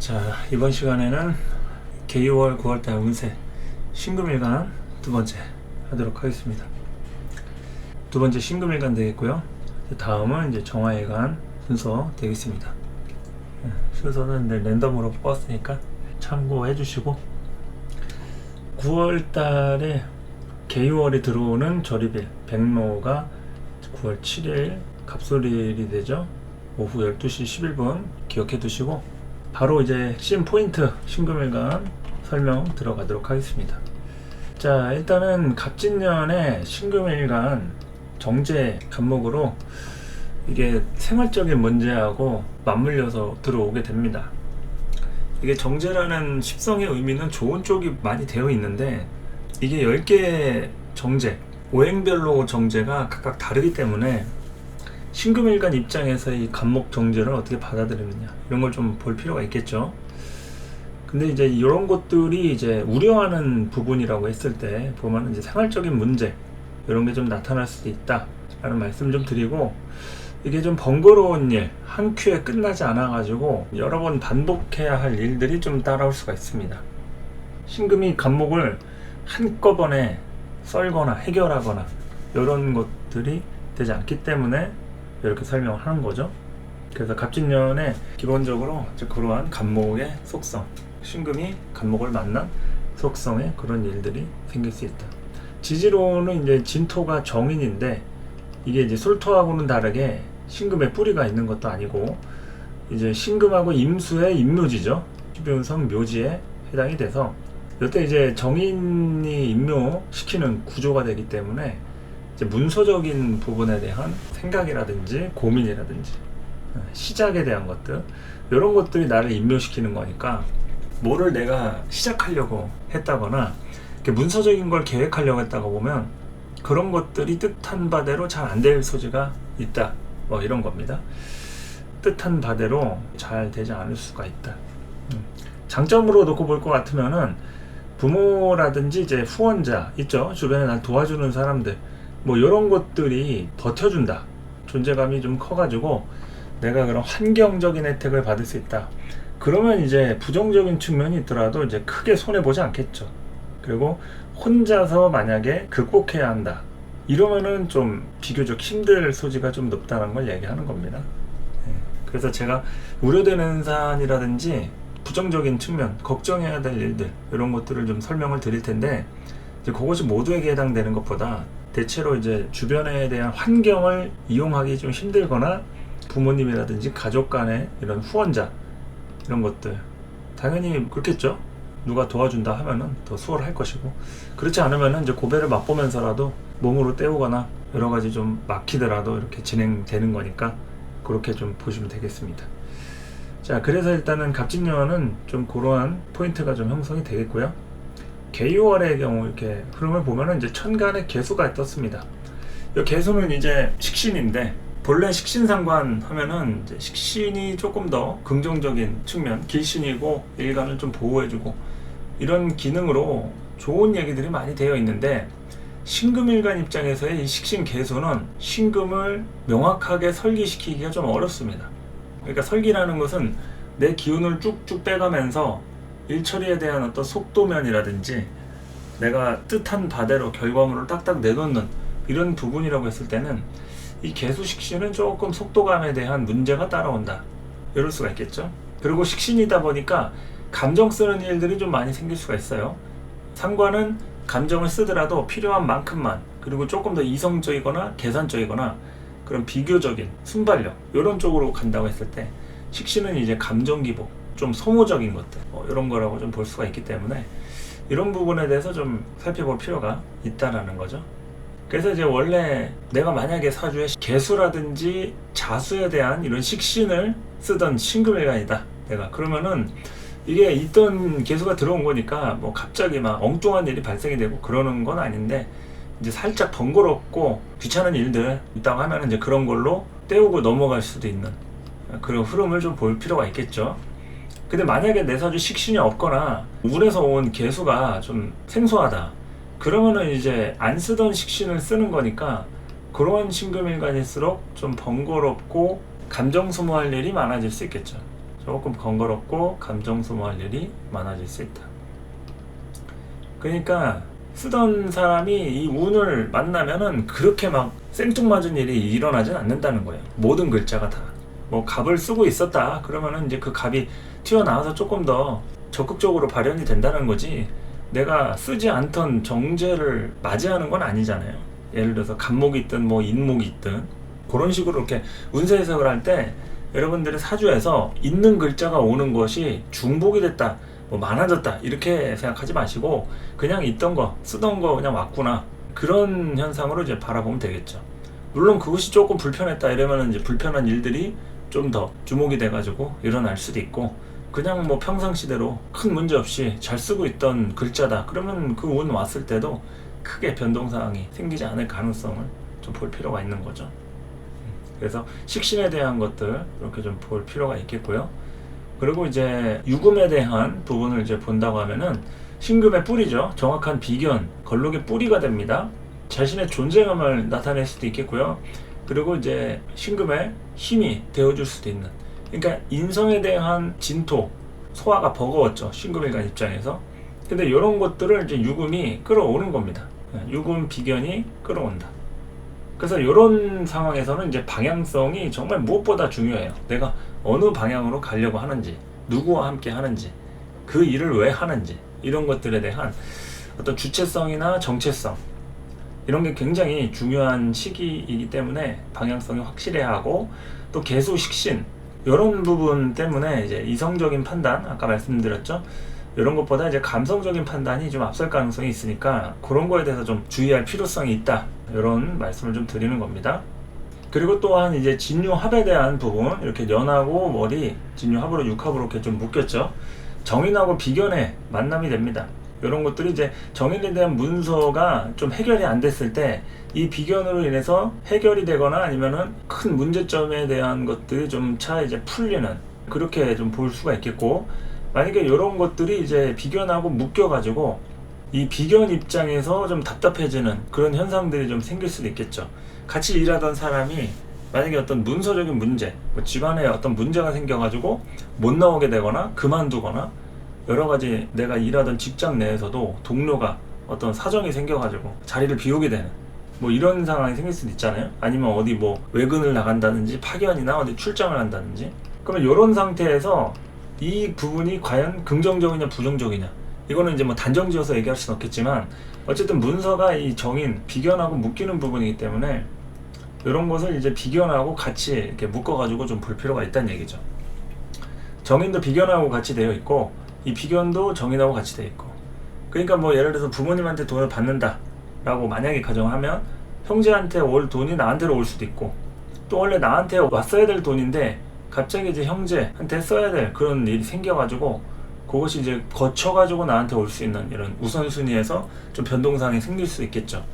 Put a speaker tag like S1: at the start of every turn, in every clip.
S1: 자, 이번 시간에는 개유월 9월달 운세 신금일간 두 번째 하도록 하겠습니다. 두 번째 신금일간 되겠고요. 다음은 이제 정화일간 순서 되겠습니다. 순서는 랜덤으로 뽑았으니까 참고해 주시고, 9월달에 개유월이 들어오는 절입일 백로가 9월 7일 갑술일이 되죠. 오후 12시 11분 기억해 두시고, 바로 이제 핵심 포인트 신금일간 설명 들어가도록 하겠습니다. 자, 일단은 갑진년의 신금일간 정제 간목으로 이게 생활적인 문제하고 맞물려서 들어오게 됩니다. 이게 정제라는 십성의 의미는 좋은 쪽이 많이 되어 있는데, 이게 10개의 정제, 오행별로 정제가 각각 다르기 때문에 신금일간 입장에서 이 간목 정제를 어떻게 받아들이느냐, 이런 걸 좀 볼 필요가 있겠죠. 근데 이제 이런 것들이 이제 우려하는 부분이라고 했을 때 보면 이제 생활적인 문제, 이런 게 좀 나타날 수도 있다 라는 말씀 좀 드리고, 이게 좀 번거로운 일, 한 큐에 끝나지 않아 가지고 여러 번 반복해야 할 일들이 좀 따라올 수가 있습니다. 신금이 간목을 한꺼번에 썰거나 해결하거나 이런 것들이 되지 않기 때문에 이렇게 설명을 하는 거죠. 그래서 갑진년에 기본적으로 그러한 간목의 속성, 신금이 간목을 만난 속성의 그런 일들이 생길 수 있다. 지지로는 이제 진토가 정인인데, 이게 이제 솔토하고는 다르게 신금에 뿌리가 있는 것도 아니고, 이제 신금하고 임수의 임묘지죠. 주변성 묘지에 해당이 돼서, 이때 이제 정인이 임묘시키는 구조가 되기 때문에 이제 문서적인 부분에 대한 생각이라든지 고민이라든지 시작에 대한 것들, 이런 것들이 나를 임묘시키는 거니까, 뭐를 내가 시작하려고 했다거나 문서적인 걸 계획하려고 했다고 보면 그런 것들이 뜻한 바대로 잘 안 될 소지가 있다, 뭐 이런 겁니다. 뜻한 바대로 잘 되지 않을 수가 있다. 장점으로 놓고 볼 것 같으면은 부모라든지 이제 후원자 있죠, 주변에 날 도와주는 사람들, 뭐 이런 것들이 버텨준다, 존재감이 좀 커가지고 내가 그런 환경적인 혜택을 받을 수 있다. 그러면 이제 부정적인 측면이 있더라도 이제 크게 손해보지 않겠죠. 그리고 혼자서 만약에 극복해야 한다, 이러면은 좀 비교적 힘들 소지가 좀 높다는 걸 얘기하는 겁니다. 그래서 제가 우려되는 사안이라든지 부정적인 측면, 걱정해야 될 일들, 이런 것들을 좀 설명을 드릴 텐데, 이제 그것이 모두에게 해당되는 것보다 대체로 이제 주변에 대한 환경을 이용하기 좀 힘들거나 부모님이라든지 가족 간의 이런 후원자, 이런 것들 당연히 그렇겠죠. 누가 도와준다 하면은 더 수월할 것이고, 그렇지 않으면은 이제 고배를 맛보면서라도 몸으로 때우거나 여러 가지 좀 막히더라도 이렇게 진행되는 거니까 그렇게 좀 보시면 되겠습니다. 자, 그래서 일단은 갑진년은 좀 그러한 포인트가 좀 형성이 되겠고요. 개유월의 경우 이렇게 흐름을 보면은 이제 천간에 개수가 떴습니다. 이 개수는 이제 식신인데, 본래 식신상관 하면은 이제 식신이 조금 더 긍정적인 측면, 길신이고 일간을 좀 보호해주고 이런 기능으로 좋은 얘기들이 많이 되어 있는데, 신금일간 입장에서의 이 식신 개수는 신금을 명확하게 설기시키기가 좀 어렵습니다. 그러니까 설기라는 것은 내 기운을 쭉쭉 빼가면서 일처리에 대한 어떤 속도면이라든지 내가 뜻한 바대로 결과물을 딱딱 내놓는 이런 부분이라고 했을 때는 이 개수식신은 조금 속도감에 대한 문제가 따라온다, 이럴 수가 있겠죠. 그리고 식신이다 보니까 감정 쓰는 일들이 좀 많이 생길 수가 있어요. 상관은 감정을 쓰더라도 필요한 만큼만, 그리고 조금 더 이성적이거나 계산적이거나 그런 비교적인 순발력, 이런 쪽으로 간다고 했을 때, 식신은 이제 감정 기복, 좀 소모적인 것들, 이런 거라고 좀 볼 수가 있기 때문에 이런 부분에 대해서 좀 살펴볼 필요가 있다라는 거죠. 그래서 이제 원래 내가 만약에 사주에 개수라든지 자수에 대한 이런 식신을 쓰던 신금일간이다, 내가 그러면은 이게 있던 개수가 들어온 거니까 뭐 갑자기 막 엉뚱한 일이 발생이 되고 그러는 건 아닌데, 이제 살짝 번거롭고 귀찮은 일들 있다고 하면 이제 그런 걸로 때우고 넘어갈 수도 있는 그런 흐름을 좀 볼 필요가 있겠죠. 근데 만약에 내 사주 식신이 없거나 운에서 온 개수가 좀 생소하다, 그러면은 이제 안 쓰던 식신을 쓰는 거니까 그런 신금일간일수록 좀 번거롭고 감정 소모할 일이 많아질 수 있겠죠. 조금 번거롭고 감정 소모할 일이 많아질 수 있다. 그러니까 쓰던 사람이 이 운을 만나면은 그렇게 막 생뚱맞은 일이 일어나진 않는다는 거예요. 모든 글자가 다. 뭐 갑을 쓰고 있었다 그러면은 이제 그 갑이 튀어나와서 조금 더 적극적으로 발현이 된다는 거지, 내가 쓰지 않던 정제를 맞이하는 건 아니잖아요. 예를 들어서 갑목이 있든 뭐 인목이 있든 그런 식으로 이렇게 운세 해석을 할 때 여러분들이 사주에서 있는 글자가 오는 것이 중복이 됐다, 뭐 많아졌다 이렇게 생각하지 마시고 그냥 있던 거 쓰던 거 그냥 왔구나, 그런 현상으로 이제 바라보면 되겠죠. 물론 그것이 조금 불편했다 이러면 이제 불편한 일들이 좀 더 주목이 돼가지고 일어날 수도 있고, 그냥 뭐 평상시대로 큰 문제 없이 잘 쓰고 있던 글자다 그러면 그 운 왔을 때도 크게 변동사항이 생기지 않을 가능성을 좀 볼 필요가 있는 거죠. 그래서 식신에 대한 것들 이렇게 좀 볼 필요가 있겠고요. 그리고 이제 유금에 대한 부분을 이제 본다고 하면은 신금의 뿌리죠. 정확한 비견, 걸록의 뿌리가 됩니다. 자신의 존재감을 나타낼 수도 있겠고요. 그리고 이제 신금의 힘이 되어줄 수도 있는, 그러니까 인성에 대한 진토, 소화가 버거웠죠. 신금일간 입장에서. 근데 이런 것들을 이제 유금이 끌어오는 겁니다. 유금 비견이 끌어온다. 그래서 이런 상황에서는 이제 방향성이 정말 무엇보다 중요해요. 내가 어느 방향으로 가려고 하는지, 누구와 함께 하는지, 그 일을 왜 하는지, 이런 것들에 대한 어떤 주체성이나 정체성, 이런 게 굉장히 중요한 시기이기 때문에 방향성이 확실해야 하고, 또 개수 식신 이런 부분 때문에 이제 이성적인 판단, 아까 말씀드렸죠. 이런 것보다 이제 감성적인 판단이 좀 앞설 가능성이 있으니까 그런 거에 대해서 좀 주의할 필요성이 있다, 이런 말씀을 좀 드리는 겁니다. 그리고 또한 이제 진유합에 대한 부분, 이렇게 연하고 월이 진유합으로 육합으로 이렇게 좀 묶였죠. 정인하고 비견의 만남이 됩니다. 이런 것들이 이제 정인에 대한 문서가 좀 해결이 안 됐을 때 이 비견으로 인해서 해결이 되거나 아니면은 큰 문제점에 대한 것들이 좀 차 이제 풀리는, 그렇게 좀 볼 수가 있겠고, 만약에 이런 것들이 이제 비견하고 묶여가지고 이 비견 입장에서 좀 답답해지는 그런 현상들이 좀 생길 수도 있겠죠. 같이 일하던 사람이 만약에 어떤 문서적인 문제, 뭐 집안에 어떤 문제가 생겨가지고 못 나오게 되거나 그만두거나, 여러 가지 내가 일하던 직장 내에서도 동료가 어떤 사정이 생겨가지고 자리를 비우게 되는, 뭐 이런 상황이 생길 수도 있잖아요. 아니면 어디 뭐 외근을 나간다든지 파견이나 어디 출장을 한다든지. 그러면 이런 상태에서 이 부분이 과연 긍정적이냐 부정적이냐, 이거는 이제 뭐 단정지어서 얘기할 수는 없겠지만 어쨌든 문서가 이 정인, 비견하고 묶이는 부분이기 때문에 이런 것을 이제 비견하고 같이 이렇게 묶어가지고 좀 볼 필요가 있다는 얘기죠. 정인도 비견하고 같이 되어 있고 이 비견도 정인하고 같이 되어 있고, 그러니까 뭐 예를 들어서 부모님한테 돈을 받는다 라고 만약에 가정하면 형제한테 올 돈이 나한테로 올 수도 있고, 또 원래 나한테 왔어야 될 돈인데 갑자기 이제 형제한테 써야 될 그런 일이 생겨가지고 그것이 이제 거쳐가지고 나한테 올 수 있는 이런 우선순위에서 좀 변동사항이 생길 수 있겠죠.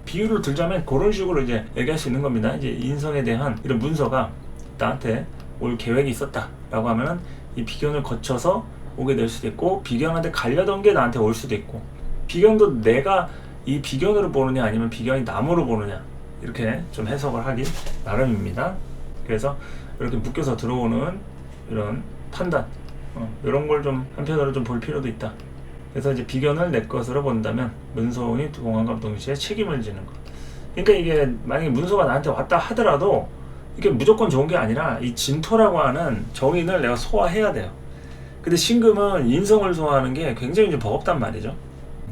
S1: 비유를 들자면 그런 식으로 이제 얘기할 수 있는 겁니다. 이제 인성에 대한 이런 문서가 나한테 올 계획이 있었다 라고 하면은 이 비견을 거쳐서 오게 될 수도 있고, 비견한테 가려던 게 나한테 올 수도 있고, 비견도 내가 이 비견으로 보느냐 아니면 비견이 남으로 보느냐, 이렇게 좀 해석을 하기 나름입니다. 그래서 이렇게 묶여서 들어오는 이런 판단, 이런 걸 좀 한편으로 좀 볼 필요도 있다. 그래서 이제 비견을 내 것으로 본다면 문서운이 동안과 동시에 책임을 지는 것. 그러니까 이게 만약에 문서가 나한테 왔다 하더라도 이게 무조건 좋은 게 아니라 이 진토라고 하는 정인을 내가 소화해야 돼요. 근데 신금은 인성을 소화하는 게 굉장히 좀 버겁단 말이죠.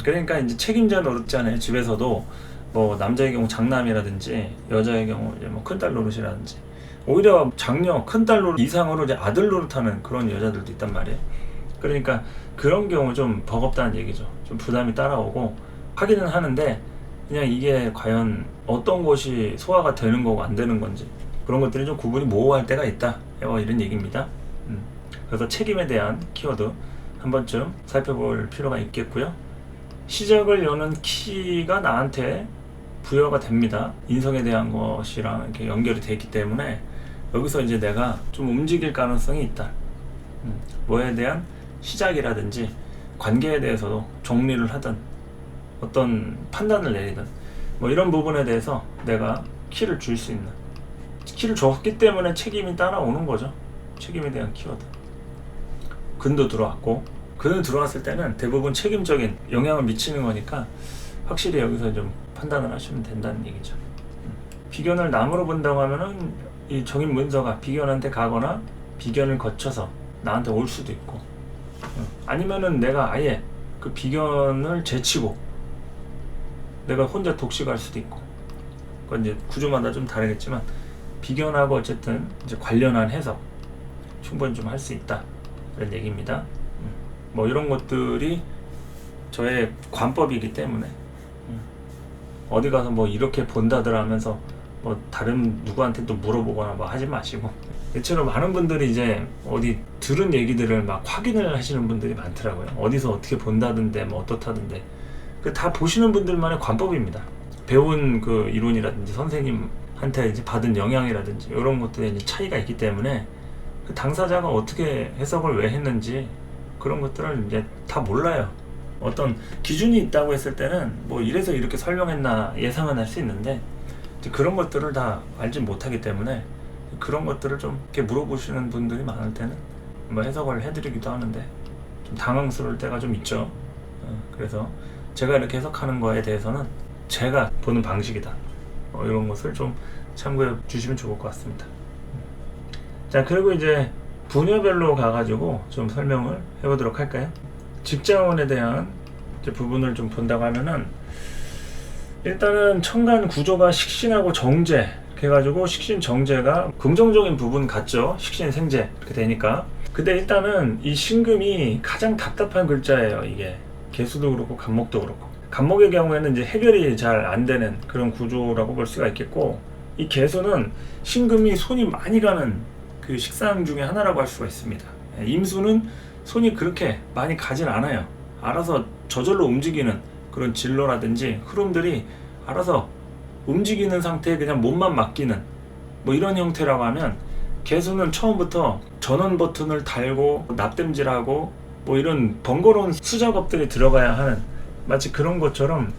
S1: 그러니까 이제 책임자 노릇잖아요. 집에서도 뭐 남자의 경우 장남이라든지 여자의 경우 이제 뭐 큰딸 노릇이라든지, 오히려 장녀, 큰딸 노릇 이상으로 이제 아들 노릇하는 그런 여자들도 있단 말이에요. 그러니까 그런 경우 좀 버겁다는 얘기죠. 좀 부담이 따라오고 하기는 하는데, 그냥 이게 과연 어떤 것이 소화가 되는 거고 안 되는 건지, 그런 것들이 좀 구분이 모호할 때가 있다, 이런 얘기입니다. 그래서 책임에 대한 키워드 한 번쯤 살펴볼 필요가 있겠고요. 시작을 여는 키가 나한테 부여가 됩니다. 인성에 대한 것이랑 이렇게 연결이 되어 있기 때문에 여기서 이제 내가 좀 움직일 가능성이 있다. 뭐에 대한 시작이라든지 관계에 대해서도 정리를 하든 어떤 판단을 내리든 뭐 이런 부분에 대해서 내가 키를 줄 수 있는, 키를 줬기 때문에 책임이 따라오는 거죠. 책임에 대한 키워드. 근도 들어왔고, 근을 들어왔을 때는 대부분 책임적인 영향을 미치는 거니까 확실히 여기서 좀 판단을 하시면 된다는 얘기죠. 비견을 남으로 본다고 하면은 이 정인 문서가 비견한테 가거나 비견을 거쳐서 나한테 올 수도 있고, 아니면은 내가 아예 그 비견을 제치고 내가 혼자 독식할 수도 있고, 그건 이제 구조마다 좀 다르겠지만 비견하고 어쨌든 이제 관련한 해석 충분히 좀 할 수 있다, 이런 얘기입니다. 뭐 이런 것들이 저의 관법이기 때문에 어디 가서 뭐 이렇게 본다더라 하면서 뭐 다른 누구한테 또 물어보거나 뭐 하지 마시고, 대체로 많은 분들이 이제 어디 들은 얘기들을 막 확인을 하시는 분들이 많더라고요. 어디서 어떻게 본다던데 뭐 어떻다던데, 그 다 보시는 분들만의 관법입니다. 배운 그 이론이라든지 선생님한테 이제 받은 영향이라든지 이런 것들에 이제 차이가 있기 때문에 그 당사자가 어떻게 해석을 왜 했는지 그런 것들을 이제 다 몰라요. 어떤 기준이 있다고 했을 때는 뭐 이래서 이렇게 설명했나 예상은 할 수 있는데, 이제 그런 것들을 다 알지 못하기 때문에 그런 것들을 좀 이렇게 물어보시는 분들이 많을 때는 뭐 해석을 해드리기도 하는데 좀 당황스러울 때가 좀 있죠. 그래서 제가 이렇게 해석하는 거에 대해서는 제가 보는 방식이다, 이런 것을 좀 참고해 주시면 좋을 것 같습니다. 자, 그리고 이제 분야별로 가가지고 좀 설명을 해보도록 할까요? 직장원에 대한 이제 부분을 좀 본다고 하면은, 일단은 천간 구조가 식신하고 정제 해가지고 식신 정제가 긍정적인 부분 같죠. 식신 생재 이렇게 되니까. 근데 일단은 이 신금이 가장 답답한 글자예요. 이게 개수도 그렇고 간목도 그렇고, 간목의 경우에는 이제 해결이 잘 안 되는 그런 구조라고 볼 수가 있겠고, 이 개수는 신금이 손이 많이 가는 그 식상 중에 하나라고 할 수가 있습니다. 임수는 손이 그렇게 많이 가진 않아요. 알아서 저절로 움직이는 그런 진로라든지 흐름들이 알아서 움직이는 상태에 그냥 몸만 맡기는 뭐 이런 형태라고 하면, 개수는 처음부터 전원 버튼을 달고 납땜질하고 뭐 이런 번거로운 수작업들이 들어가야 하는, 마치 그런 것처럼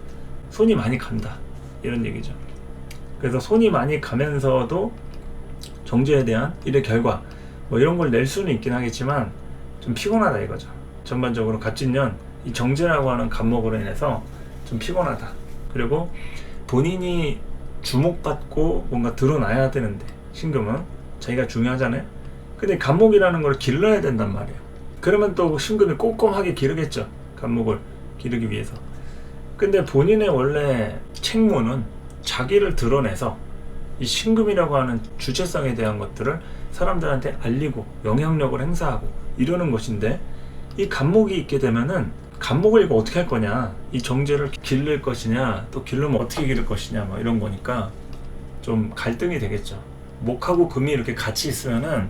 S1: 손이 많이 간다, 이런 얘기죠. 그래서 손이 많이 가면서도 정제에 대한 일의 결과 뭐 이런 걸 낼 수는 있긴 하겠지만 좀 피곤하다 이거죠. 전반적으로 갑진년 이 정제라고 하는 간목으로 인해서 좀 피곤하다. 그리고 본인이 주목받고 뭔가 드러나야 되는데, 신금은 자기가 중요하잖아요. 근데 간목이라는 걸 길러야 된단 말이에요. 그러면 또 신금이 꼼꼼하게 기르겠죠, 간목을 기르기 위해서. 근데 본인의 원래 책무는 자기를 드러내서 이 신금이라고 하는 주체성에 대한 것들을 사람들한테 알리고 영향력을 행사하고 이러는 것인데, 이 간목이 있게 되면은 간목을 이거 어떻게 할 거냐, 이 정제를 기를 것이냐, 또 기르면 어떻게 기를 것이냐, 뭐 이런 거니까 좀 갈등이 되겠죠. 목하고 금이 이렇게 같이 있으면은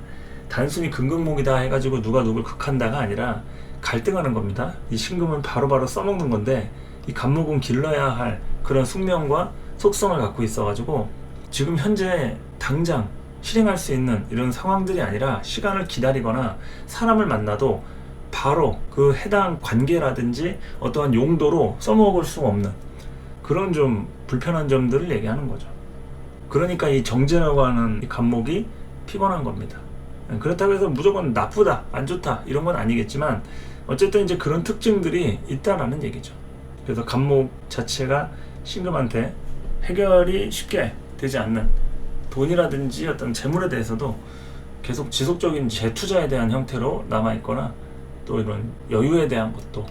S1: 단순히 금금목이다 해가지고 누가 누굴 극한다가 아니라 갈등하는 겁니다. 이 신금은 바로바로 써먹는 건데, 이 간목은 길러야 할 그런 숙명과 속성을 갖고 있어가지고 지금 현재 당장 실행할 수 있는 이런 상황들이 아니라 시간을 기다리거나 사람을 만나도 바로 그 해당 관계라든지 어떠한 용도로 써먹을 수 없는 그런 좀 불편한 점들을 얘기하는 거죠. 그러니까 이 정제라고 하는 이 간목이 피곤한 겁니다. 그렇다고 해서 무조건 나쁘다, 안 좋다 이런 건 아니겠지만 어쨌든 이제 그런 특징들이 있다라는 얘기죠. 그래서 간목 자체가 신금한테 해결이 쉽게 되지 않는, 돈이라든지 어떤 재물에 대해서도 계속 지속적인 재투자에 대한 형태로 남아있거나, 또 이런 여유에 대한 것도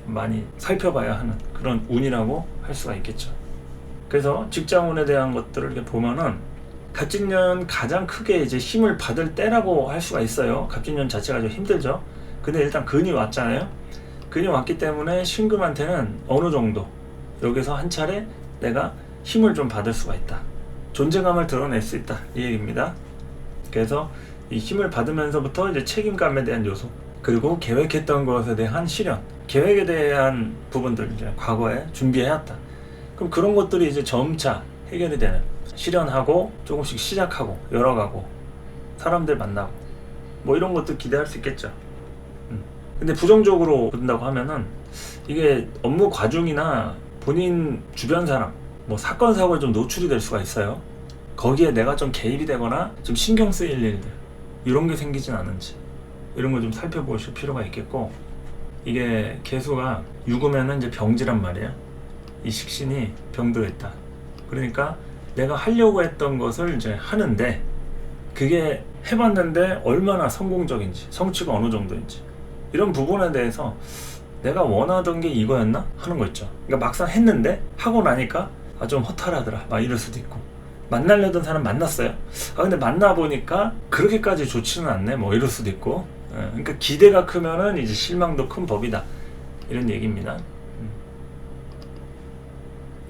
S1: 좀 많이 살펴봐야 하는 그런 운이라고 할 수가 있겠죠. 그래서 직장운에 대한 것들을 이렇게 보면은 갑진년 가장 크게 이제 힘을 받을 때라고 할 수가 있어요. 갑진년 자체가 좀 힘들죠. 근데 일단 근이 왔잖아요. 근이 왔기 때문에 신금한테는 어느 정도 여기서 한 차례 내가 힘을 좀 받을 수가 있다, 존재감을 드러낼 수 있다, 이 얘기입니다. 그래서 이 힘을 받으면서부터 이제 책임감에 대한 요소, 그리고 계획했던 것에 대한 실현, 계획에 대한 부분들 이제 과거에 준비해왔다. 그럼 그런 것들이 이제 점차 해결이 되는, 실현하고 조금씩 시작하고 열어가고 사람들 만나고 뭐 이런 것도 기대할 수 있겠죠. 근데 부정적으로 본다고 하면은 이게 업무 과중이나 본인 주변 사람 뭐 사건 사고에 좀 노출이 될 수가 있어요. 거기에 내가 좀 개입이 되거나 좀 신경 쓰일 일들 이런 게 생기진 않은지, 이런 거 좀 살펴보실 필요가 있겠고, 이게 개수가 6이면 이제 병지란 말이에요. 이 식신이 병들어있다. 그러니까 내가 하려고 했던 것을 이제 하는데 그게 해봤는데 얼마나 성공적인지, 성취가 어느 정도인지, 이런 부분에 대해서 내가 원하던 게 이거였나? 하는 거 있죠. 그러니까 막상 했는데 하고 나니까 좀 허탈하더라 막 이럴 수도 있고, 만나려던 사람 만났어요. 근데 만나보니까 그렇게까지 좋지는 않네 뭐 이럴 수도 있고. 그러니까 기대가 크면은 이제 실망도 큰 법이다, 이런 얘기입니다.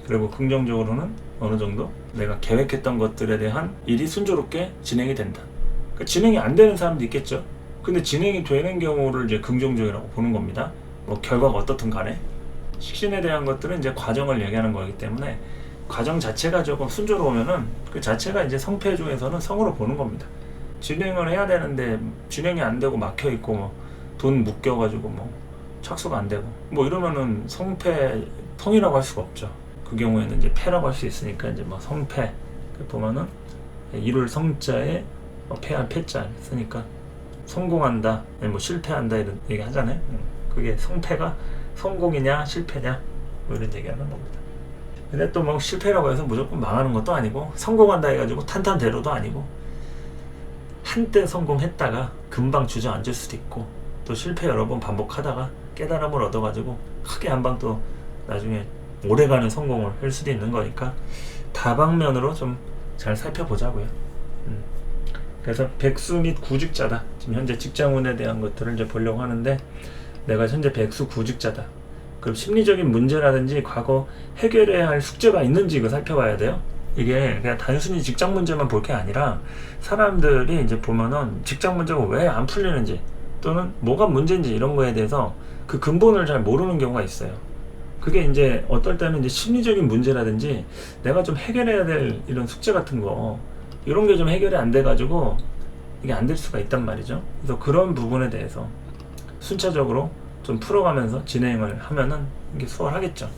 S1: 그리고 긍정적으로는 어느 정도 내가 계획했던 것들에 대한 일이 순조롭게 진행이 된다. 그러니까 진행이 안 되는 사람도 있겠죠. 근데 진행이 되는 경우를 이제 긍정적이라고 보는 겁니다. 뭐 결과가 어떻든 간에 식신에 대한 것들은 이제 과정을 얘기하는 거기 때문에 과정 자체가 조금 순조로우면은 그 자체가 이제 성패 중에서는 성으로 보는 겁니다. 진행을 해야 되는데 진행이 안 되고 막혀 있고 뭐 돈 묶여가지고 뭐 착수가 안 되고 뭐 이러면은 성패, 성이라고 할 수가 없죠. 그 경우에는 이제 패라고 할 수 있으니까 이제 뭐 성패 보면은 이룰 성자에 패할 패자 쓰니까 성공한다, 아니 뭐 실패한다 이런 얘기 하잖아요. 그게 성패가 성공이냐 실패냐 뭐 이런 얘기하는 겁니다. 근데 또 뭐 실패라고 해서 무조건 망하는 것도 아니고, 성공한다 해가지고 탄탄대로도 아니고, 한때 성공했다가 금방 주저앉을 수도 있고, 또 실패 여러 번 반복하다가 깨달음을 얻어가지고 크게 한 방 또 나중에 오래가는 성공을 할 수도 있는 거니까 다방면으로 좀 잘 살펴보자고요. 그래서 백수 및 구직자다. 지금 현재 직장운에 대한 것들을 이제 보려고 하는데, 내가 현재 백수 구직자다. 그럼 심리적인 문제라든지 과거 해결해야 할 숙제가 있는지 이거 살펴봐야 돼요. 이게 그냥 단순히 직장 문제만 볼 게 아니라 사람들이 이제 보면은 직장 문제가 왜 안 풀리는지 또는 뭐가 문제인지 이런 거에 대해서 그 근본을 잘 모르는 경우가 있어요. 그게 이제 어떨 때는 이제 심리적인 문제라든지 내가 좀 해결해야 될 이런 숙제 같은 거, 이런 게 좀 해결이 안 돼가지고 이게 안 될 수가 있단 말이죠. 그래서 그런 부분에 대해서 순차적으로 좀 풀어가면서 진행을 하면은 이게 수월하겠죠.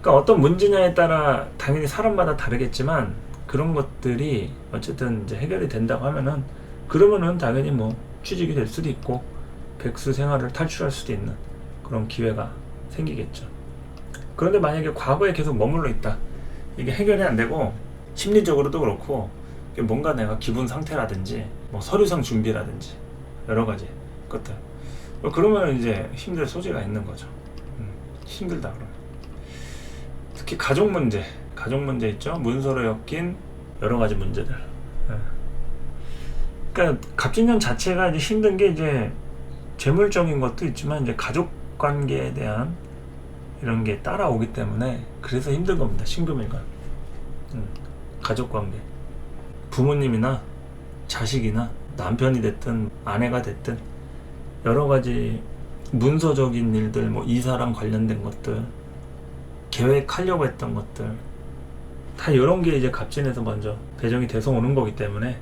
S1: 그러니까 어떤 문제냐에 따라 당연히 사람마다 다르겠지만 그런 것들이 어쨌든 이제 해결이 된다고 하면은, 그러면은 당연히 뭐 취직이 될 수도 있고 백수 생활을 탈출할 수도 있는 그런 기회가 생기겠죠. 그런데 만약에 과거에 계속 머물러 있다, 이게 해결이 안 되고 심리적으로도 그렇고 뭔가 내가 기분 상태라든지 뭐 서류상 준비라든지 여러 가지 것들, 그러면 이제 힘들 소지가 있는 거죠. 힘들다 그러면. 특히 가족 문제 있죠. 문서로 엮인 여러 가지 문제들. 그러니까 갑진년 자체가 이제 힘든 게 이제 재물적인 것도 있지만 이제 가족 관계에 대한 이런 게 따라오기 때문에 그래서 힘든 겁니다. 신금일간. 가족 관계, 부모님이나 자식이나 남편이 됐든 아내가 됐든 여러 가지 문서적인 일들, 뭐 이사랑 관련된 것들, 계획하려고 했던 것들, 다 이런 게 이제 갑진에서 먼저 배정이 돼서 오는 거기 때문에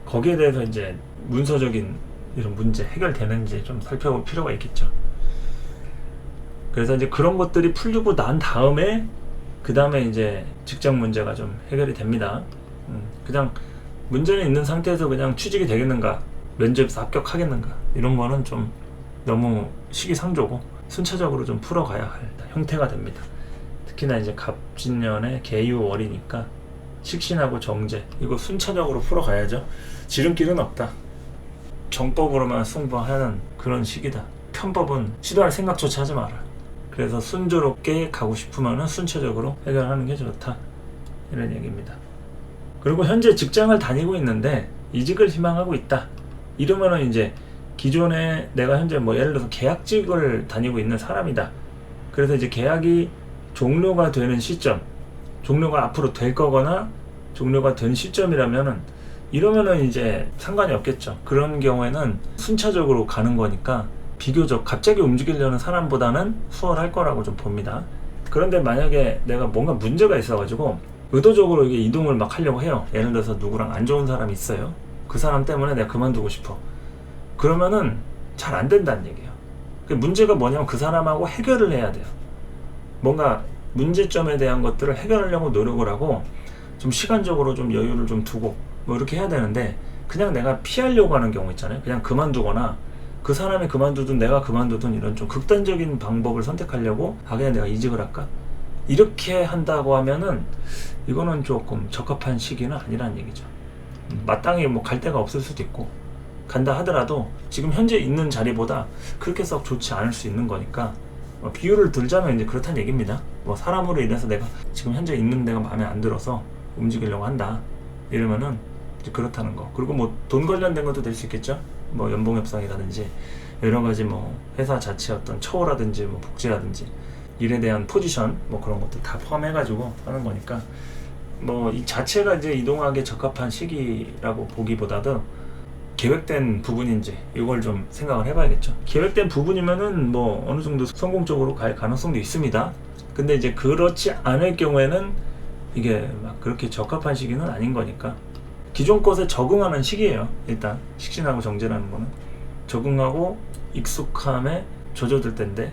S1: 거기에 대해서 이제 문서적인 이런 문제 해결되는지 좀 살펴볼 필요가 있겠죠. 그래서 이제 그런 것들이 풀리고 난 다음에 그 다음에 이제 직장 문제가 좀 해결이 됩니다. 그냥 문제는 있는 상태에서 그냥 취직이 되겠는가, 면접에서 합격하겠는가, 이런 거는 좀 너무 시기상조고 순차적으로 좀 풀어가야 할 형태가 됩니다. 특히나 이제 갑진년의 계유월이니까 식신하고 정제, 이거 순차적으로 풀어가야죠. 지름길은 없다. 정법으로만 승부하는 그런 시기다. 편법은 시도할 생각조차 하지 마라. 그래서 순조롭게 가고 싶으면 순차적으로 해결하는 게 좋다, 이런 얘기입니다. 그리고 현재 직장을 다니고 있는데 이직을 희망하고 있다, 이러면은 이제 기존에 내가 현재 뭐 예를 들어서 계약직을 다니고 있는 사람이다. 그래서 이제 계약이 종료가 되는 시점, 종료가 앞으로 될 거거나 종료가 된 시점이라면은, 이러면은 이제 상관이 없겠죠. 그런 경우에는 순차적으로 가는 거니까 비교적 갑자기 움직이려는 사람보다는 수월할 거라고 좀 봅니다. 그런데 만약에 내가 뭔가 문제가 있어가지고 의도적으로 이게 이동을 막 하려고 해요. 예를 들어서 누구랑 안 좋은 사람이 있어요. 그 사람 때문에 내가 그만두고 싶어. 그러면은 잘 안 된다는 얘기예요. 그 문제가 뭐냐면 그 사람하고 해결을 해야 돼요. 뭔가 문제점에 대한 것들을 해결하려고 노력을 하고 좀 시간적으로 좀 여유를 좀 두고 뭐 이렇게 해야 되는데, 그냥 내가 피하려고 하는 경우 있잖아요. 그냥 그만두거나 그 사람이 그만두든 내가 그만두든 이런 좀 극단적인 방법을 선택하려고 그냥 내가 이직을 할까? 이렇게 한다고 하면은 이거는 조금 적합한 시기는 아니라는 얘기죠. 마땅히 뭐 갈 데가 없을 수도 있고, 간다 하더라도 지금 현재 있는 자리보다 그렇게 썩 좋지 않을 수 있는 거니까, 비유를 들자면 이제 그렇다는 얘기입니다. 뭐 사람으로 인해서 내가 지금 현재 있는 데가 마음에 안 들어서 움직이려고 한다 이러면은 이제 그렇다는 거. 그리고 뭐 돈 관련된 것도 될 수 있겠죠. 뭐 연봉 협상이라든지 여러 가지 뭐 회사 자체 어떤 처우라든지 뭐 복지라든지 일에 대한 포지션 뭐 그런 것들 다 포함해가지고 하는 거니까, 뭐 이 자체가 이제 이동하기에 적합한 시기라고 보기보다도 계획된 부분인지 이걸 좀 생각을 해봐야겠죠. 계획된 부분이면은 뭐 어느 정도 성공적으로 갈 가능성도 있습니다. 근데 이제 그렇지 않을 경우에는 이게 막 그렇게 적합한 시기는 아닌 거니까, 기존 것에 적응하는 시기예요. 일단 식신하고 정제라는 거는 적응하고 익숙함에 젖어들 때인데,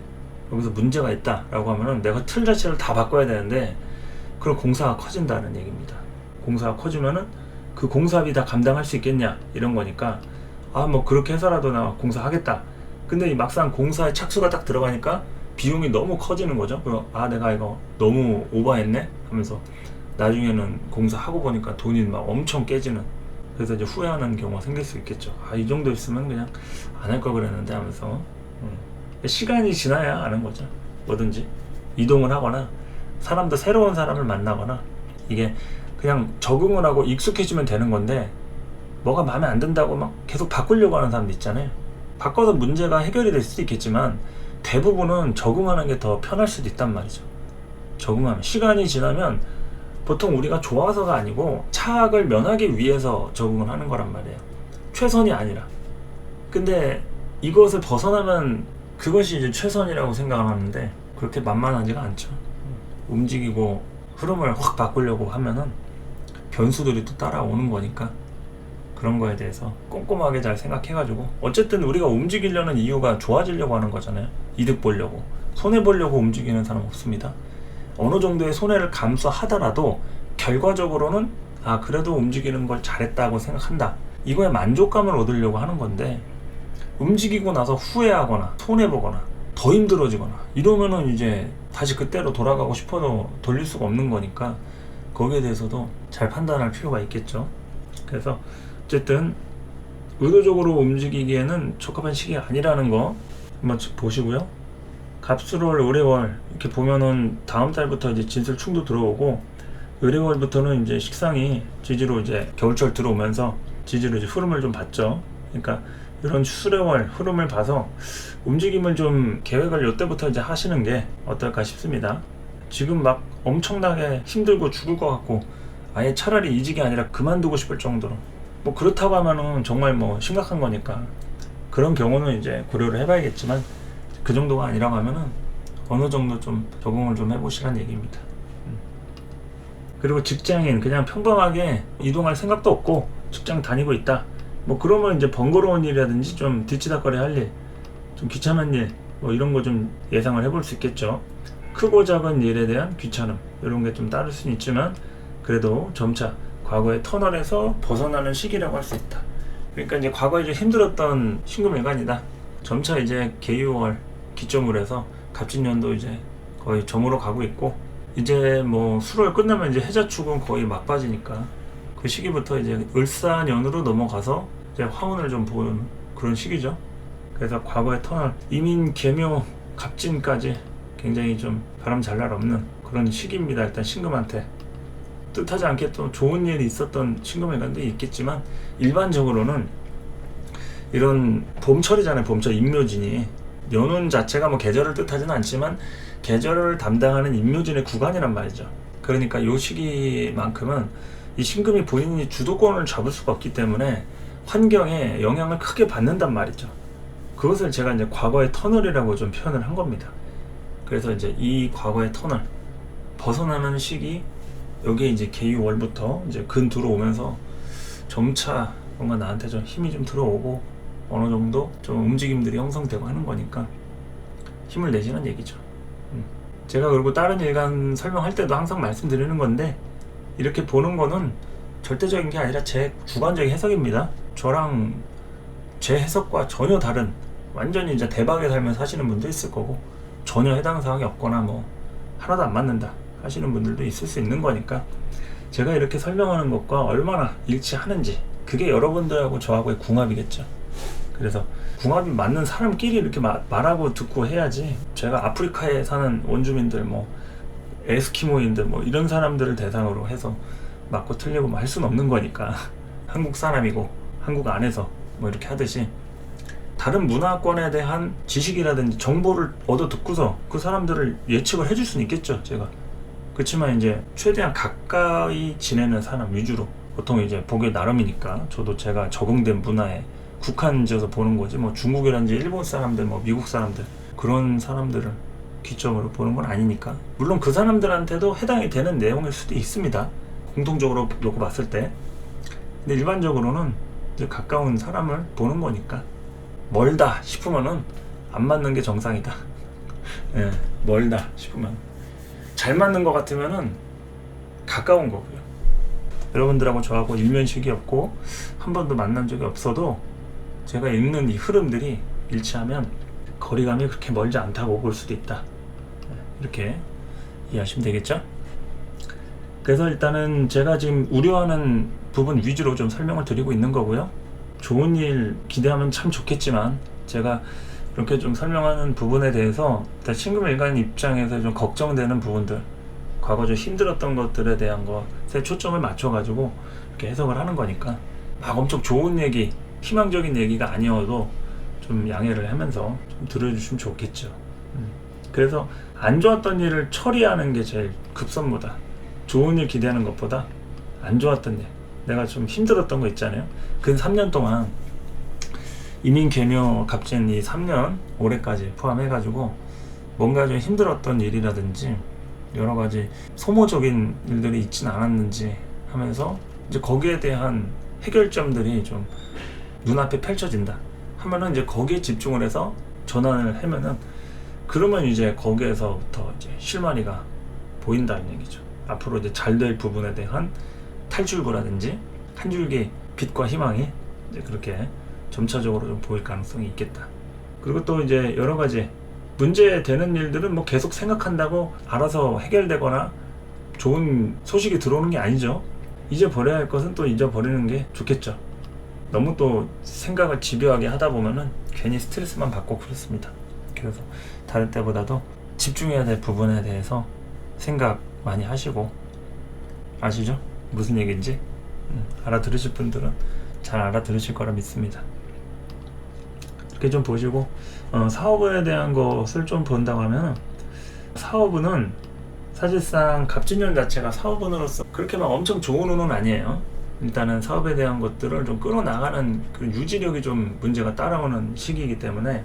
S1: 여기서 문제가 있다라고 하면은 내가 틀 자체를 다 바꿔야 되는데, 그럼 공사가 커진다는 얘기입니다. 공사가 커지면은 그 공사비 다 감당할 수 있겠냐 이런 거니까, 뭐 그렇게 해서라도 나 공사하겠다. 근데 막상 공사에 착수가 딱 들어가니까 비용이 너무 커지는 거죠. 그럼 내가 이거 너무 오버했네 하면서 나중에는 공사하고 보니까 돈이 막 엄청 깨지는, 그래서 이제 후회하는 경우가 생길 수 있겠죠. 이 정도 있으면 그냥 안 할 걸 그랬는데 하면서 시간이 지나야 아는 거죠. 뭐든지 이동을 하거나 사람도 새로운 사람을 만나거나, 이게 그냥 적응을 하고 익숙해지면 되는 건데, 뭐가 마음에 안 든다고 막 계속 바꾸려고 하는 사람도 있잖아요. 바꿔서 문제가 해결이 될 수도 있겠지만 대부분은 적응하는 게 더 편할 수도 있단 말이죠. 적응하면 시간이 지나면 보통 우리가 좋아서가 아니고 차악을 면하기 위해서 적응을 하는 거란 말이에요. 최선이 아니라. 근데 이것을 벗어나면 그것이 이제 최선이라고 생각을 하는데, 그렇게 만만하지가 않죠. 움직이고 흐름을 확 바꾸려고 하면은 변수들이 또 따라오는 거니까, 그런 거에 대해서 꼼꼼하게 잘 생각해가지고, 어쨌든 우리가 움직이려는 이유가 좋아지려고 하는 거잖아요. 이득 보려고. 손해 보려고 움직이는 사람 없습니다. 어느 정도의 손해를 감수하더라도 결과적으로는 그래도 움직이는 걸 잘했다고 생각한다, 이거에 만족감을 얻으려고 하는 건데, 움직이고 나서 후회하거나 손해보거나 더 힘들어지거나 이러면은 이제 다시 그때로 돌아가고 싶어도 돌릴 수가 없는 거니까, 거기에 대해서도 잘 판단할 필요가 있겠죠. 그래서 어쨌든 의도적으로 움직이기에는 적합한 시기가 아니라는 거 한번 보시고요. 갑술월, 을해월 이렇게 보면은 다음 달부터 이제 진술충도 들어오고, 을해월부터는 이제 식상이 지지로 이제 겨울철 들어오면서 지지로 이제 흐름을 좀 받죠. 그러니까 이런 수레월 흐름을 봐서 움직임을 좀 계획을 이때부터 이제 하시는 게 어떨까 싶습니다. 지금 막 엄청나게 힘들고 죽을 것 같고 아예 차라리 이직이 아니라 그만두고 싶을 정도로, 뭐 그렇다고 하면은 정말 뭐 심각한 거니까 그런 경우는 이제 고려를 해봐야겠지만, 그 정도가 아니라고 하면은 어느 정도 좀 적응을 좀 해보시라는 얘기입니다. 그리고 직장인 그냥 평범하게 이동할 생각도 없고 직장 다니고 있다, 뭐 그러면 이제 번거로운 일이라든지 좀 뒤치다거리 할 일, 좀 귀찮은 일, 뭐 이런 거 좀 예상을 해볼 수 있겠죠. 크고 작은 일에 대한 귀찮음 이런 게 좀 따를 수는 있지만, 그래도 점차 과거의 터널에서 벗어나는 시기라고 할 수 있다. 그러니까 이제 과거에 좀 힘들었던 신금일간이다, 점차 이제 계유월 기점으로 해서 갑진년도 이제 거의 점으로 가고 있고, 이제 뭐 수월 끝나면 이제 해자축은 거의 막바지니까 그 시기부터 이제 을사년으로 넘어가서 이제 화운을 좀 보는 그런 시기죠. 그래서 과거의 터널, 이민, 계묘, 갑진까지 굉장히 좀 바람 잘 날 없는 그런 시기입니다. 일단 신금한테 뜻하지 않게 또 좋은 일이 있었던 신금일간도 있겠지만, 일반적으로는 이런 봄철이잖아요. 봄철 임묘진이, 연운 자체가 뭐 계절을 뜻하지는 않지만 계절을 담당하는 임묘진의 구간이란 말이죠. 그러니까 이 시기만큼은 이 신금이 본인이 주도권을 잡을 수가 없기 때문에 환경에 영향을 크게 받는단 말이죠. 그것을 제가 이제 과거의 터널이라고 좀 표현을 한 겁니다. 그래서 이제 이 과거의 터널 벗어나는 시기, 여기에 이제 계유월부터 이제 근 들어오면서 점차 뭔가 나한테 좀 힘이 좀 들어오고 어느 정도 좀 움직임들이 형성되고 하는 거니까 힘을 내시는 얘기죠. 제가 그리고 다른 일간 설명할 때도 항상 말씀드리는 건데, 이렇게 보는 거는 절대적인 게 아니라 제 주관적인 해석입니다. 저랑 제 해석과 전혀 다른 완전히 이제 대박의 삶을 사시는 분도 있을 거고, 전혀 해당 사항이 없거나 뭐 하나도 안 맞는다 하시는 분들도 있을 수 있는 거니까, 제가 이렇게 설명하는 것과 얼마나 일치하는지, 그게 여러분들하고 저하고의 궁합이겠죠. 그래서 궁합이 맞는 사람끼리 이렇게 말하고 듣고 해야지, 제가 아프리카에 사는 원주민들, 뭐 에스키모인들, 뭐 이런 사람들을 대상으로 해서 맞고 틀리고 뭐 할 수는 없는 거니까 한국 사람이고 한국 안에서 뭐 이렇게 하듯이 다른 문화권에 대한 지식이라든지 정보를 얻어 듣고서 그 사람들을 예측을 해줄 수는 있겠죠, 제가. 그렇지만 이제 최대한 가까이 지내는 사람 위주로 보통 이제 보기 나름이니까, 저도 제가 적응된 문화에 국한지어서 보는 거지, 뭐 중국이라든지 일본 사람들, 뭐 미국 사람들, 그런 사람들을 기점으로 보는 건 아니니까. 물론 그 사람들한테도 해당이 되는 내용일 수도 있습니다, 공통적으로 놓고 봤을 때. 근데 일반적으로는 이제 가까운 사람을 보는 거니까, 멀다 싶으면은 안 맞는 게 정상이다. 예, 멀다 싶으면. 잘 맞는 것 같으면은 가까운 거고요. 여러분들하고 저하고 일면식이었고 한 번도 만난 적이 없어도 제가 읽는 이 흐름들이 일치하면 거리감이 그렇게 멀지 않다고 볼 수도 있다, 이렇게 이해하시면 되겠죠? 그래서 일단은 제가 지금 우려하는 부분 위주로 좀 설명을 드리고 있는 거고요. 좋은 일 기대하면 참 좋겠지만, 제가 이렇게 좀 설명하는 부분에 대해서 일단 신금일간 입장에서 좀 걱정되는 부분들, 과거 좀 힘들었던 것들에 대한 것에 초점을 맞춰가지고 이렇게 해석을 하는 거니까, 막 엄청 좋은 얘기, 희망적인 얘기가 아니어도 좀 양해를 하면서 좀 들어주시면 좋겠죠. 그래서 안 좋았던 일을 처리하는 게 제일 급선무다. 좋은 일 기대하는 것보다 안 좋았던 일, 내가 좀 힘들었던 거 있잖아요. 근 3년 동안 이민 개묘 갑진 이 3년 올해까지 포함해가지고 뭔가 좀 힘들었던 일이라든지 여러 가지 소모적인 일들이 있진 않았는지 하면서 이제 거기에 대한 해결점들이 좀 눈앞에 펼쳐진다 하면은 이제 거기에 집중을 해서 전환을 하면은, 그러면 이제 거기에서부터 이제 실마리가 보인다는 얘기죠. 앞으로 이제 잘 될 부분에 대한 탈출구라든지 한 줄기 빛과 희망이 이제 그렇게 점차적으로 좀 보일 가능성이 있겠다. 그리고 또 이제 여러 가지 문제되는 일들은 뭐 계속 생각한다고 알아서 해결되거나 좋은 소식이 들어오는 게 아니죠. 잊어버려야 할 것은 또 잊어버리는 게 좋겠죠. 너무 또 생각을 집요하게 하다 보면은 괜히 스트레스만 받고 그렇습니다. 그래서 다른 때보다도 집중해야 될 부분에 대해서 생각 많이 하시고, 아시죠? 무슨 얘기인지 알아들으실 분들은 잘 알아들으실 거라 믿습니다. 이렇게 좀 보시고, 사업에 대한 것을 좀 본다고 하면, 사업은 사실상 갑진년 자체가 사업운으로서 그렇게 막 엄청 좋은 운은 아니에요. 일단은 사업에 대한 것들을 좀 끌어나가는 그 유지력이 좀 문제가 따라오는 시기이기 때문에,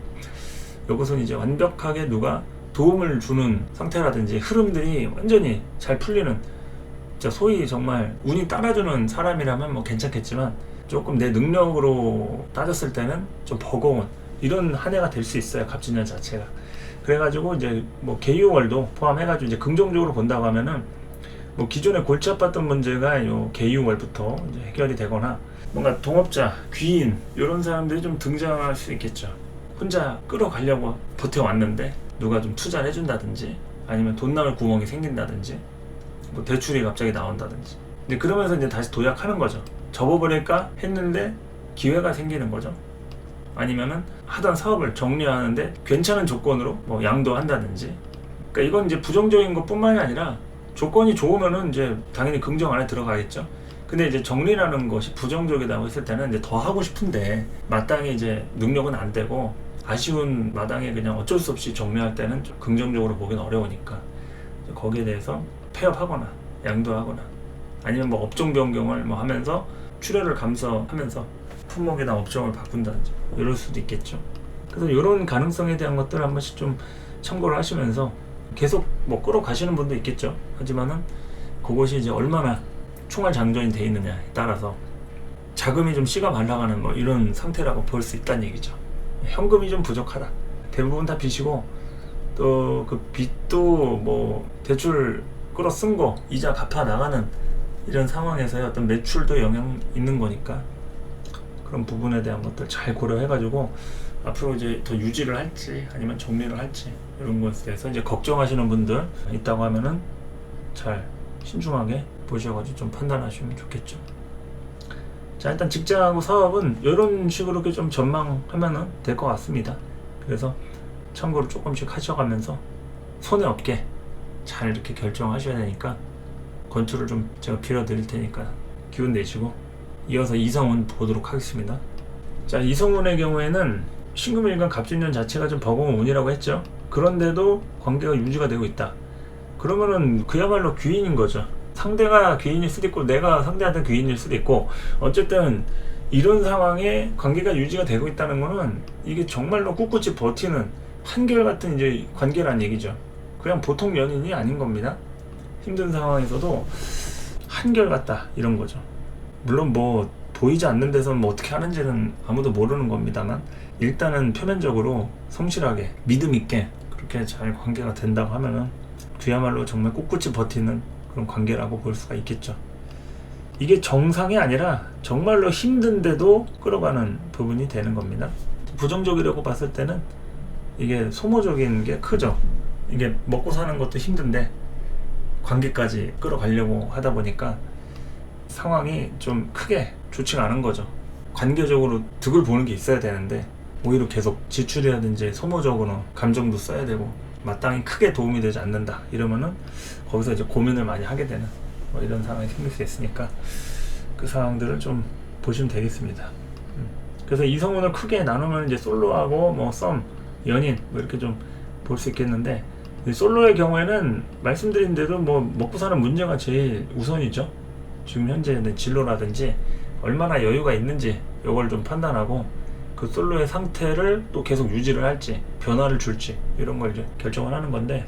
S1: 이것은 이제 완벽하게 누가 도움을 주는 상태라든지 흐름들이 완전히 잘 풀리는, 진짜 소위 정말 운이 따라주는 사람이라면 뭐 괜찮겠지만, 조금 내 능력으로 따졌을 때는 좀 버거운 이런 한 해가 될 수 있어요, 갑진년 자체가. 그래가지고 이제 뭐 개유월도 포함해가지고 이제 긍정적으로 본다고 하면은, 뭐 기존에 골치 아팠던 문제가 요 개유월부터 이제 해결이 되거나, 뭔가 동업자, 귀인 이런 사람들이 좀 등장할 수 있겠죠. 혼자 끌어가려고 버텨왔는데 누가 좀 투자를 해준다든지, 아니면 돈 나올 구멍이 생긴다든지, 뭐 대출이 갑자기 나온다든지. 근데 그러면서 이제 다시 도약하는 거죠. 접어버릴까 했는데 기회가 생기는 거죠. 아니면은 하던 사업을 정리하는데 괜찮은 조건으로 뭐 양도한다든지. 그러니까 이건 이제 부정적인 것뿐만이 아니라, 조건이 좋으면은 이제 당연히 긍정 안에 들어가겠죠. 근데 이제 정리라는 것이 부정적이라고 했을 때는 이제 더 하고 싶은데 마땅히 이제 능력은 안 되고, 아쉬운 마당에 그냥 어쩔 수 없이 정리할 때는 좀 긍정적으로 보기는 어려우니까, 거기에 대해서 폐업하거나 양도하거나, 아니면 뭐 업종 변경을 뭐 하면서 출혈을 감소하면서 품목이나 업종을 바꾼다든지 이럴 수도 있겠죠. 그래서 이런 가능성에 대한 것들을 한 번씩 좀 참고를 하시면서, 계속 뭐 끌어가시는 분도 있겠죠. 하지만은 그것이 이제 얼마나 총알장전이 돼 있느냐에 따라서 자금이 좀 씨가 말라가는 뭐 이런 상태라고 볼 수 있다는 얘기죠. 현금이 좀 부족하다. 대부분 다 빚이고, 또 그 빚도 뭐 대출 끌어 쓴 거 이자 갚아 나가는 이런 상황에서의 어떤 매출도 영향 있는 거니까, 그런 부분에 대한 것들 잘 고려해가지고 앞으로 이제 더 유지를 할지 아니면 정리를 할지 이런 것에 대해서 이제 걱정하시는 분들 있다고 하면은 잘 신중하게 보셔가지고 좀 판단하시면 좋겠죠. 자, 일단 직장하고 사업은 이런 식으로 좀 전망하면은 될 것 같습니다. 그래서 참고로 조금씩 하셔가면서 손해 없게 잘 이렇게 결정하셔야 되니까 건투를 좀 제가 빌어드릴 테니까 기운 내시고 이어서 이성운 보도록 하겠습니다. 자, 이성운의 경우에는 신금일간 갑진년 자체가 좀 버거운 운이라고 했죠. 그런데도 관계가 유지가 되고 있다. 그러면은 그야말로 귀인인 거죠. 상대가 귀인일 수도 있고 내가 상대한테 귀인일 수도 있고 어쨌든 이런 상황에 관계가 유지가 되고 있다는 거는 이게 정말로 꿋꿋이 버티는 한결같은 이제 관계란 얘기죠. 그냥 보통 연인이 아닌 겁니다. 힘든 상황에서도 한결같다 이런 거죠. 물론 뭐 보이지 않는 데서는 뭐 어떻게 하는지는 아무도 모르는 겁니다만 일단은 표면적으로 성실하게 믿음 있게 그렇게 잘 관계가 된다고 하면은 그야말로 정말 꿋꿋이 버티는 그런 관계라고 볼 수가 있겠죠. 이게 정상이 아니라 정말로 힘든데도 끌어가는 부분이 되는 겁니다. 부정적이라고 봤을 때는 이게 소모적인 게 크죠. 이게 먹고 사는 것도 힘든데 관계까지 끌어가려고 하다 보니까 상황이 좀 크게 좋지가 않은 거죠. 관계적으로 득을 보는 게 있어야 되는데 오히려 계속 지출이라든지 소모적으로 감정도 써야 되고 마땅히 크게 도움이 되지 않는다 이러면은 거기서 이제 고민을 많이 하게 되는 뭐 이런 상황이 생길 수 있으니까 그 상황들을 좀 보시면 되겠습니다. 그래서 이성운을 크게 나누면 이제 솔로하고 뭐 썸, 연인 뭐 이렇게 좀 볼 수 있겠는데 솔로의 경우에는 말씀드린 대로 뭐 먹고 사는 문제가 제일 우선이죠. 지금 현재 진로라든지 얼마나 여유가 있는지 이걸 좀 판단하고 그 솔로의 상태를 또 계속 유지를 할지 변화를 줄지 이런 걸 이제 결정을 하는 건데